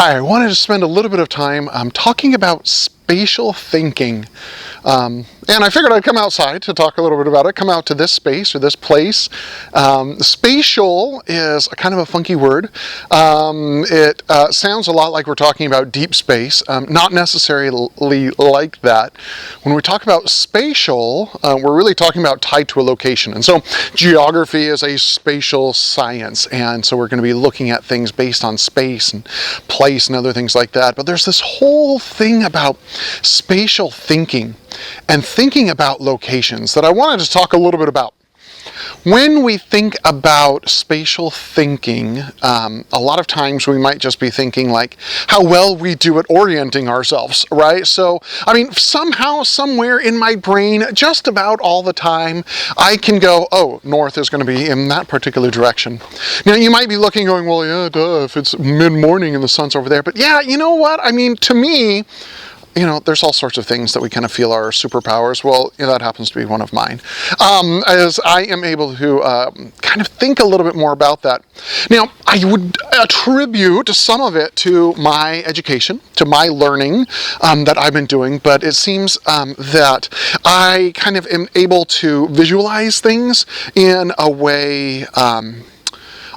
Hi, I wanted to spend a little bit of time talking about spatial thinking. And I figured I'd come outside to talk a little bit about it, come out to this space or this place. Spatial is a kind of a funky word. It sounds a lot like we're talking about deep space, not necessarily like that. When we talk about spatial, we're really talking about tied to a location. And so geography is a spatial science, and so we're going to be looking at things based on space and place and other things like that. But there's this whole thing about spatial thinking and thinking about locations that I wanted to talk a little bit about. When we think about spatial thinking, a lot of times we might just be thinking like how well we do at orienting ourselves, right? So, I mean, somehow, somewhere in my brain, just about all the time, I can go, oh, north is going to be in that particular direction. Now, you might be looking going, well, yeah, duh, if it's mid-morning and the sun's over there. But yeah, you know what? I mean, to me, there's all sorts of things that we kind of feel are superpowers. Well, that happens to be one of mine. As I am able to kind of think a little bit more about that. Now, I would attribute some of it to my education, to my learning that I've been doing, but it seems that I kind of am able to visualize things in a way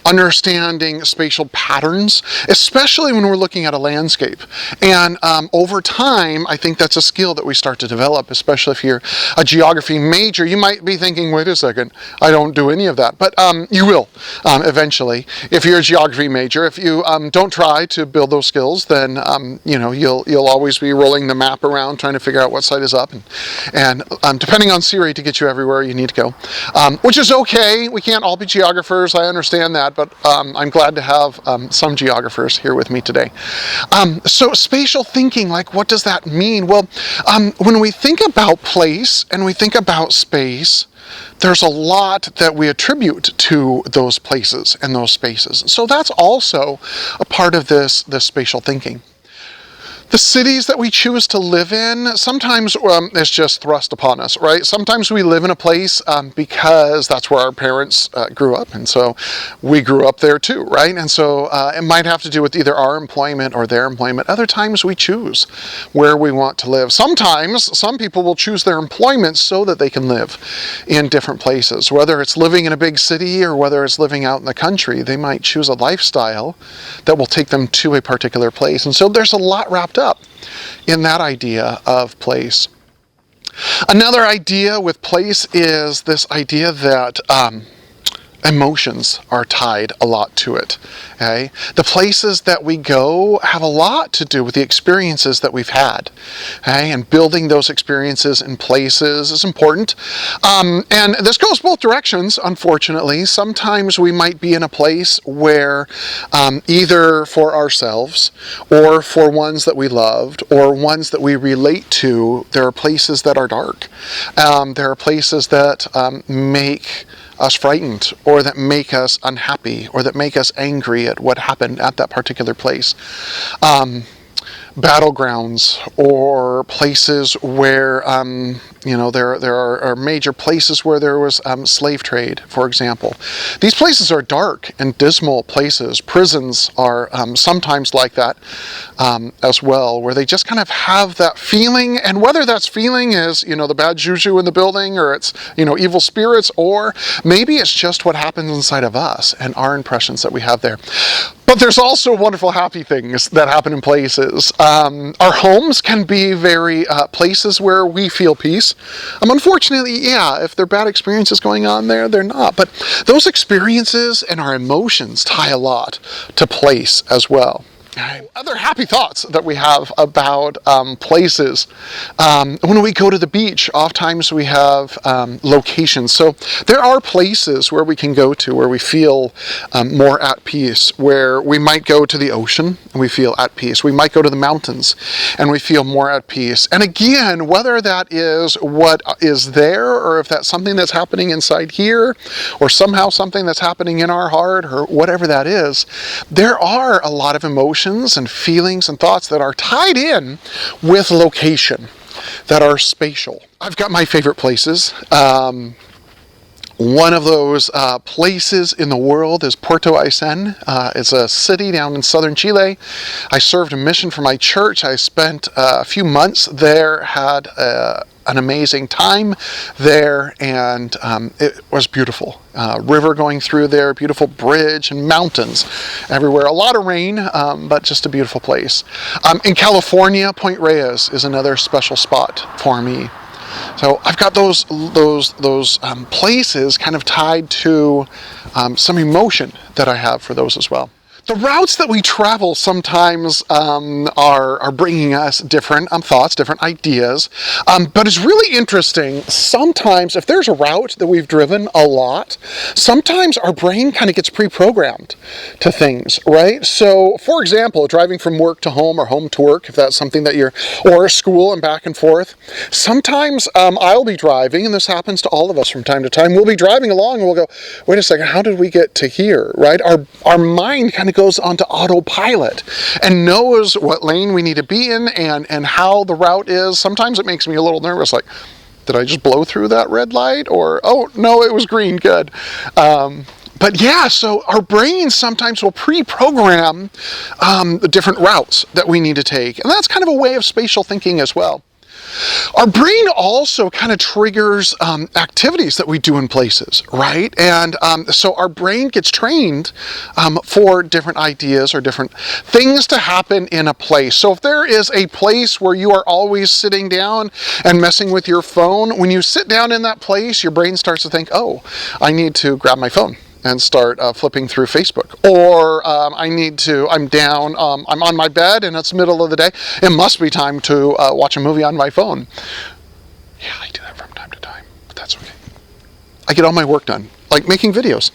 understanding spatial patterns, especially when we're looking at a landscape. And over time, I think that's a skill that we start to develop, especially if you're a geography major. You might be thinking, wait a second, I don't do any of that. But you will eventually. If you're a geography major, if you don't try to build those skills, then you'll always be rolling the map around trying to figure out what side is up. And depending on Siri to get you everywhere you need to go, which is okay. We can't all be geographers. I understand that. But I'm glad to have some geographers here with me today. So spatial thinking, like what does that mean? Well, when we think about place and we think about space, there's a lot that we attribute to those places and those spaces. So that's also a part of this spatial thinking. The cities that we choose to live in, sometimes it's just thrust upon us, right? Sometimes we live in a place because that's where our parents grew up, and so we grew up there too, right? And so it might have to do with either our employment or their employment. Other times we choose where we want to live. Sometimes some people will choose their employment so that they can live in different places. Whether it's living in a big city or whether it's living out in the country, they might choose a lifestyle that will take them to a particular place. And so there's a lot wrapped up in that idea of place. Another idea with place is this idea that emotions are tied a lot to it. Okay? The places that we go have a lot to do with the experiences that we've had. Okay? And building those experiences in places is important. And this goes both directions, unfortunately. Sometimes we might be in a place where either for ourselves or for ones that we loved or ones that we relate to, there are places that are dark. There are places that make us frightened, or that make us unhappy, or that make us angry at what happened at that particular place. Battlegrounds, or places where there are major places where there was slave trade, for example. These places are dark and dismal places. Prisons are sometimes like that as well, where they just kind of have that feeling, and whether that feeling is the bad juju in the building, or it's evil spirits, or maybe it's just what happens inside of us and our impressions that we have there. But there's also wonderful happy things that happen in places. Our homes can be very places where we feel peace. Unfortunately, if there are bad experiences going on there, they're not. But those experiences and our emotions tie a lot to place as well. Other happy thoughts that we have about places. When we go to the beach, oftentimes we have locations. So there are places where we can go to where we feel more at peace, where we might go to the ocean and we feel at peace. We might go to the mountains and we feel more at peace. And again, whether that is what is there, or if that's something that's happening inside here, or somehow something that's happening in our heart, or whatever that is, there are a lot of emotions and feelings and thoughts that are tied in with location, that are spatial. I've got my favorite places. One of those places in the world is Puerto Aysén. It's a city down in southern Chile. I served a mission for my church. I spent a few months there, had an amazing time there, and it was beautiful. River going through there, beautiful bridge, and mountains everywhere. A lot of rain, but just a beautiful place. In California, Point Reyes is another special spot for me. So I've got those places kind of tied to some emotion that I have for those as well. The routes that we travel sometimes are bringing us different thoughts, different ideas, but it's really interesting. Sometimes if there's a route that we've driven a lot, sometimes our brain kind of gets pre-programmed to things, right? So for example, driving from work to home or home to work, if that's something that or school and back and forth, sometimes I'll be driving, and this happens to all of us from time to time, we'll be driving along and we'll go, wait a second, how did we get to here, right? Our mind kind of goes onto autopilot and knows what lane we need to be in and how the route is. Sometimes it makes me a little nervous, like, did I just blow through that red light? Or, oh, no, it was green, good. But yeah, so our brains sometimes will pre-program the different routes that we need to take. And that's kind of a way of spatial thinking as well. Our brain also kind of triggers activities that we do in places, right? And so our brain gets trained for different ideas or different things to happen in a place. So if there is a place where you are always sitting down and messing with your phone, when you sit down in that place, your brain starts to think, oh, I need to grab my phone and start flipping through Facebook. Or I'm down, I'm on my bed and it's the middle of the day. It must be time to watch a movie on my phone. Yeah, I do that from time to time, but that's okay. I get all my work done, like making videos.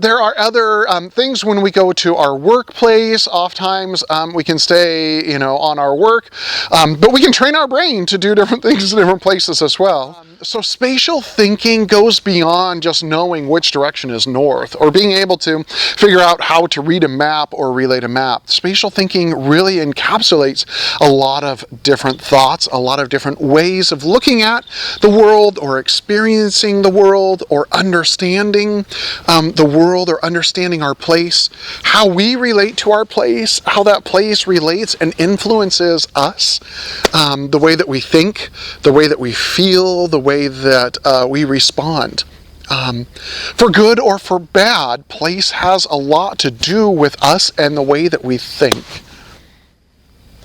There are other things when we go to our workplace. Oftentimes we can stay, on our work, but we can train our brain to do different things in different places as well. So spatial thinking goes beyond just knowing which direction is north or being able to figure out how to read a map or relate a map. Spatial thinking really encapsulates a lot of different thoughts, a lot of different ways of looking at the world or experiencing the world or understanding the world or understanding our place, how we relate to our place, how that place relates and influences us, the way that we think, the way that we feel, the way that we respond. For good or for bad, place has a lot to do with us and the way that we think.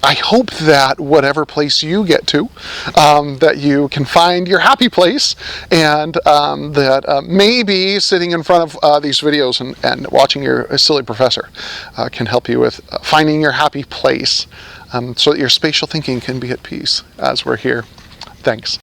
I hope that whatever place you get to, that you can find your happy place, and that maybe sitting in front of these videos and watching your silly professor can help you with finding your happy place, so that your spatial thinking can be at peace as we're here. Thanks.